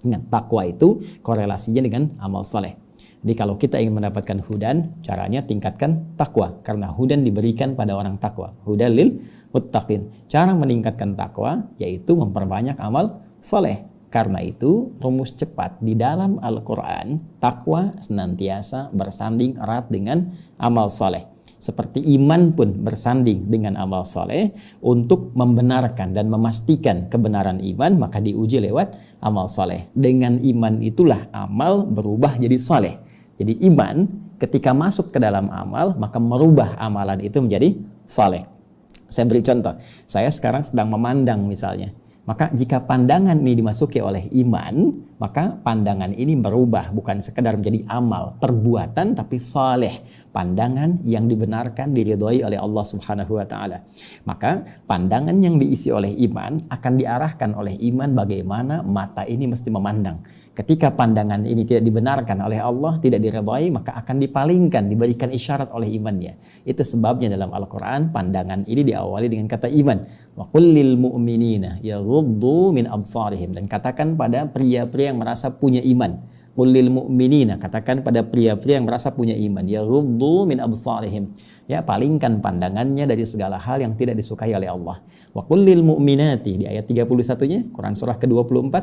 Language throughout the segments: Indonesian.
Ingat, takwa itu korelasinya dengan amal soleh. Jadi kalau kita ingin mendapatkan hudan, caranya tingkatkan takwa. Karena hudan diberikan pada orang takwa. Hudan lil muttaqin. Cara meningkatkan takwa yaitu memperbanyak amal soleh. Karena itu rumus cepat di dalam Al-Quran, takwa senantiasa bersanding erat dengan amal soleh. Seperti iman pun bersanding dengan amal soleh. Untuk membenarkan dan memastikan kebenaran iman, maka diuji lewat amal soleh. Dengan iman itulah amal berubah jadi soleh. Jadi iman ketika masuk ke dalam amal, maka merubah amalan itu menjadi soleh. Saya beri contoh, saya sekarang sedang memandang misalnya. Maka jika pandangan ini dimasuki oleh iman, maka pandangan ini berubah, bukan sekedar menjadi amal, perbuatan, tapi saleh, pandangan yang dibenarkan, diridhoi oleh Allah Subhanahu wa Ta'ala. Maka pandangan yang diisi oleh iman akan diarahkan oleh iman bagaimana mata ini mesti memandang. Ketika pandangan ini tidak dibenarkan oleh Allah, tidak diridhoi, maka akan dipalingkan, diberikan isyarat oleh imannya. Itu sebabnya dalam Al-Quran pandangan ini diawali dengan kata iman. Wa qul lil mu'minina yaghuddu min absarihim, dan katakan pada pria-pria yang merasa punya iman. Qul lil mu'minina, katakan pada pria-pria yang merasa punya iman, yaghuddu min absarihim, ya, palingkan pandangannya dari segala hal yang tidak disukai oleh Allah. Wa qul lil mu'minati, di ayat 31-nya Quran surah ke-24,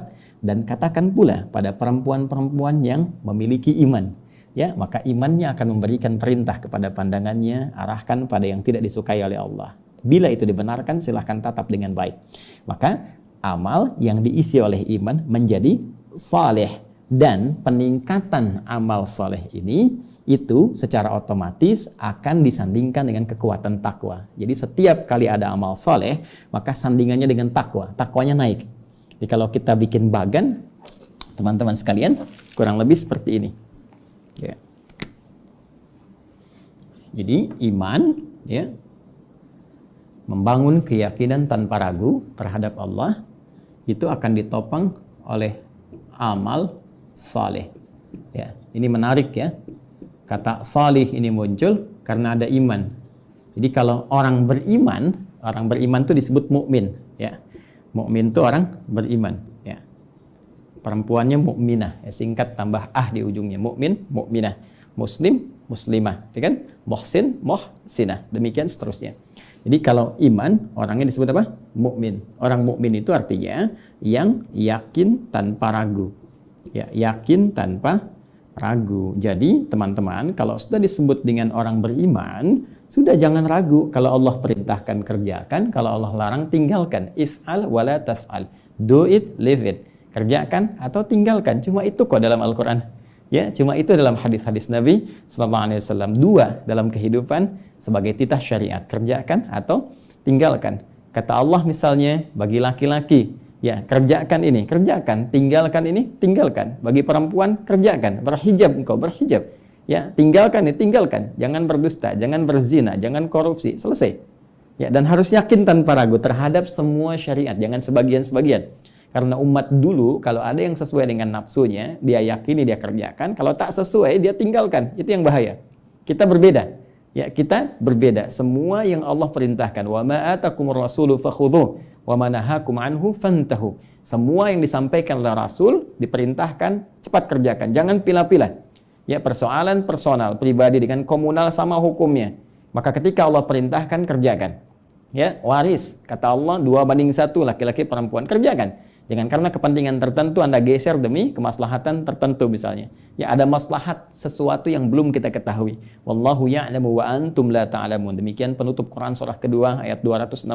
dan katakan pula pada perempuan-perempuan yang memiliki iman, ya, maka imannya akan memberikan perintah kepada pandangannya, arahkan pada yang tidak disukai oleh Allah. Bila itu dibenarkan, silahkan tatap dengan baik. Maka amal yang diisi oleh iman menjadi saleh. Dan peningkatan amal soleh ini itu secara otomatis akan disandingkan dengan kekuatan takwa. Jadi setiap kali ada amal soleh, maka sandingannya dengan takwa. Takwanya naik. Jadi kalau kita bikin bagan, teman-teman sekalian, kurang lebih seperti ini. Ya. Jadi iman, ya, membangun keyakinan tanpa ragu terhadap Allah, itu akan ditopang oleh amal saleh. Ya, ini menarik ya. Kata salih ini muncul karena ada iman. Jadi kalau orang beriman itu disebut mukmin, ya. Mukmin itu orang beriman, ya. Perempuannya mukminah, ya, singkat tambah di ujungnya. Mukmin, mukminah. Muslim, muslimah, ya kan? Muhsin, muhsinah. Demikian seterusnya. Jadi kalau iman, orangnya disebut apa? Mukmin. Orang mukmin itu artinya yang yakin tanpa ragu. Ya, yakin tanpa ragu. Jadi teman-teman, kalau sudah disebut dengan orang beriman, sudah jangan ragu. Kalau Allah perintahkan, kerjakan. Kalau Allah larang, tinggalkan. If'al wala taf'al. Do it, live it. Kerjakan atau tinggalkan. Cuma itu kok dalam Al-Quran. Ya, cuma itu dalam hadis-hadis Nabi SAW. Dua dalam kehidupan sebagai titah syariat. Kerjakan atau tinggalkan. Kata Allah misalnya, bagi laki-laki, ya, kerjakan ini, kerjakan. Tinggalkan ini, tinggalkan. Bagi perempuan, kerjakan. Berhijab, engkau berhijab. Ya, tinggalkan ini, tinggalkan. Jangan berdusta, jangan berzina, jangan korupsi. Selesai. Ya, dan harus yakin tanpa ragu terhadap semua syariat. Jangan sebagian-sebagian. Karena umat dulu, kalau ada yang sesuai dengan nafsunya, dia yakini, dia kerjakan. Kalau tak sesuai, dia tinggalkan. Itu yang bahaya. Kita berbeda. Ya, kita berbeda. Semua yang Allah perintahkan. Wa ma atakumur rasulu fakhudhuh wa ma nahakum anhu fantahu. Semua yang disampaikan oleh Rasul diperintahkan cepat kerjakan. Jangan pilah-pilah. Ya, persoalan personal, pribadi dengan komunal sama hukumnya. Maka ketika Allah perintahkan, kerjakan. Ya, waris, kata Allah 2:1 laki-laki perempuan, kerjakan. Jangan karena kepentingan tertentu Anda geser demi kemaslahatan tertentu misalnya. Ya, ada maslahat sesuatu yang belum kita ketahui. Wallahu ya'lamu wa antum la ta'lamun. Demikian penutup Quran surah kedua ayat 216.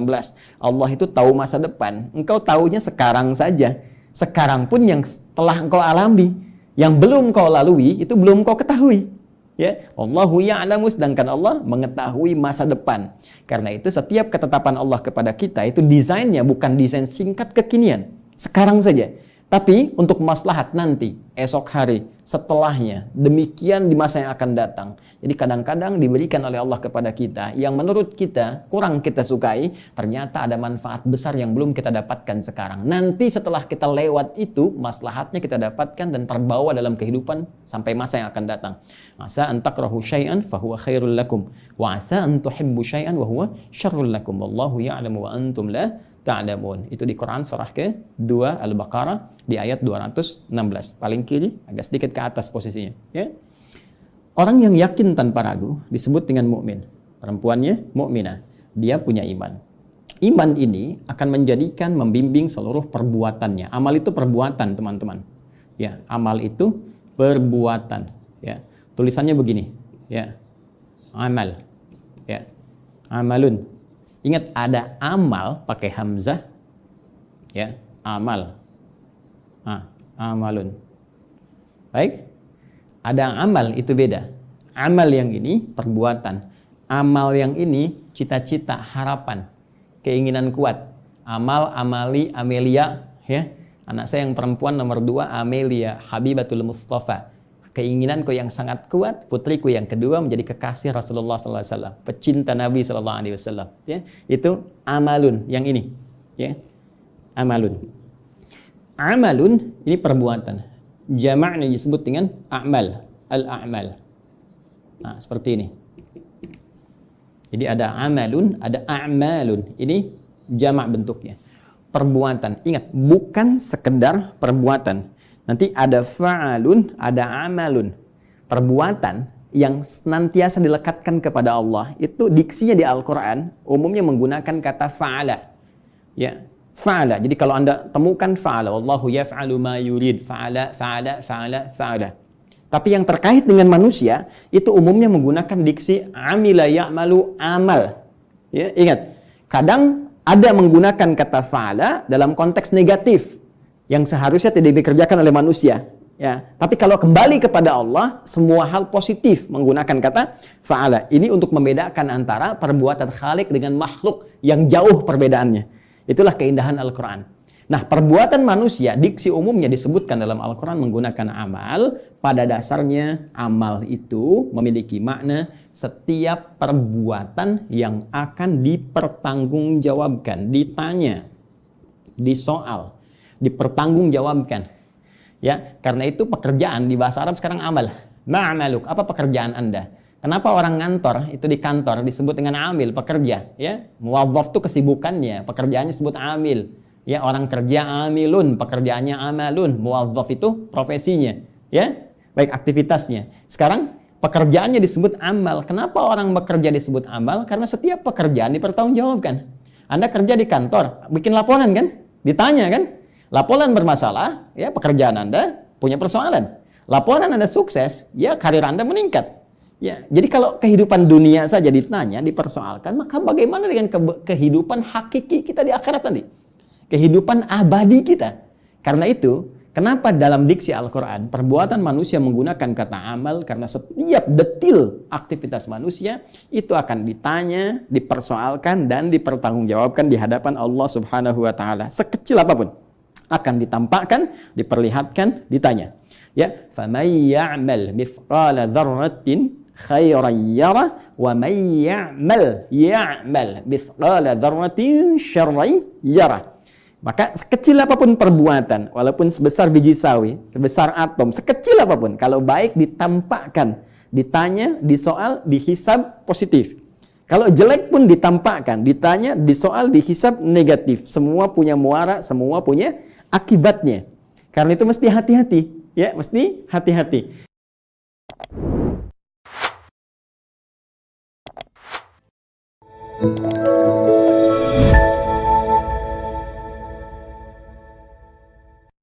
Allah itu tahu masa depan. Engkau tahunya sekarang saja. Sekarang pun yang telah engkau alami, yang belum kau lalui, itu belum kau ketahui. Ya, Allahu ya'lamu, sedangkan Allah mengetahui masa depan. Karena itu setiap ketetapan Allah kepada kita itu desainnya bukan desain singkat kekinian. Sekarang saja. Tapi untuk maslahat nanti, esok hari, setelahnya, demikian di masa yang akan datang. Jadi kadang-kadang diberikan oleh Allah kepada kita yang menurut kita kurang kita sukai, ternyata ada manfaat besar yang belum kita dapatkan sekarang. Nanti setelah kita lewat itu, maslahatnya kita dapatkan dan terbawa dalam kehidupan sampai masa yang akan datang. Asa an takrahu syai'an fahuwa khairul lakum wa asa an tuhibbu syai'an wa huwa syarrul lakum wallahu ya'lamu wa antum la ta'lamun. Itu di Quran surah ke-2 Al-Baqarah di ayat 216. Paling kiri, agak sedikit ke atas posisinya, ya. Orang yang yakin tanpa ragu disebut dengan mukmin. Perempuannya mukminah. Dia punya iman. Iman ini akan menjadikan membimbing seluruh perbuatannya. Amal itu perbuatan, teman-teman. Ya, amal itu perbuatan, ya. Tulisannya begini, ya. Amal. Ya. Amalun. Ingat, ada amal pakai hamzah, ya, amal. Amalun. Baik. Ada amal, itu beda. Amal yang ini perbuatan. Amal yang ini cita-cita, harapan, keinginan kuat. Amal, amali, Amelia, ya. Anak saya yang perempuan nomor 2, Amelia Habibatul Mustafa. Keinginanku yang sangat kuat, putriku yang kedua menjadi kekasih Rasulullah SAW, pecinta Nabi SAW. Ya, itu amalun yang ini. Ya, amalun. Amalun ini perbuatan. Jamaknya disebut dengan a'mal, al-a'mal. Nah, seperti ini. Jadi ada amalun, ada a'malun. Ini jamak bentuknya. Perbuatan. Ingat, bukan sekedar perbuatan. Nanti ada fa'alun, ada amalun. Perbuatan yang senantiasa dilekatkan kepada Allah. Itu diksinya di Al-Quran umumnya menggunakan kata fa'ala. Ya, fa'ala. Jadi kalau Anda temukan fa'ala, wallahu yaf'alu ma yurid. Fa'ala, fa'ala, fa'ala, fa'ala. Tapi yang terkait dengan manusia, itu umumnya menggunakan diksi amila ya'malu amal. Ya, ingat, kadang ada menggunakan kata fa'ala dalam konteks negatif, yang seharusnya tidak dikerjakan oleh manusia, ya. Tapi kalau kembali kepada Allah, semua hal positif menggunakan kata fa'ala. Ini untuk membedakan antara perbuatan Khalik dengan makhluk yang jauh perbedaannya. Itulah keindahan Al-Quran. Nah, perbuatan manusia, diksi umumnya disebutkan dalam Al-Quran menggunakan amal. Pada dasarnya, amal itu memiliki makna setiap perbuatan yang akan dipertanggungjawabkan, ditanya, disoal, dipertanggungjawabkan, ya. Karena itu pekerjaan di bahasa Arab sekarang amal. Ma'amaluk, apa pekerjaan Anda? Kenapa orang ngantor itu di kantor disebut dengan amil, pekerja, ya? Muwazzaf itu kesibukannya, pekerjaannya disebut amil, ya. Orang kerja amilun, pekerjaannya amalun. Muwazzaf itu profesinya, ya, baik aktivitasnya. Sekarang pekerjaannya disebut amal. Kenapa orang bekerja disebut amal? Karena setiap pekerjaan dipertanggungjawabkan. Anda kerja di kantor, bikin laporan kan? Ditanya kan? Laporan bermasalah, ya, pekerjaan Anda punya persoalan. Laporan Anda sukses, ya, karir Anda meningkat. Ya, jadi kalau kehidupan dunia saja ditanya, dipersoalkan, maka bagaimana dengan kehidupan hakiki kita di akhirat nanti? Kehidupan abadi kita. Karena itu, kenapa dalam diksi Al-Quran perbuatan manusia menggunakan kata amal? Karena setiap detil aktivitas manusia itu akan ditanya, dipersoalkan, dan dipertanggungjawabkan di hadapan Allah Subhanahu wa Ta'ala. Sekecil apapun akan ditampakkan, diperlihatkan, ditanya. Ya, faman ya'mal mithqala dzarratin khairan yarah wa man ya'mal mithqala dzarratin syarran yarah. Maka sekecil apapun perbuatan, walaupun sebesar biji sawi, sebesar atom, sekecil apapun, kalau baik ditampakkan, ditanya, disoal, dihisab positif. Kalau jelek pun ditampakkan, ditanya, disoal, dihisab negatif. Semua punya muara, semua punya akibatnya. Karena itu mesti hati-hati, ya, mesti hati-hati.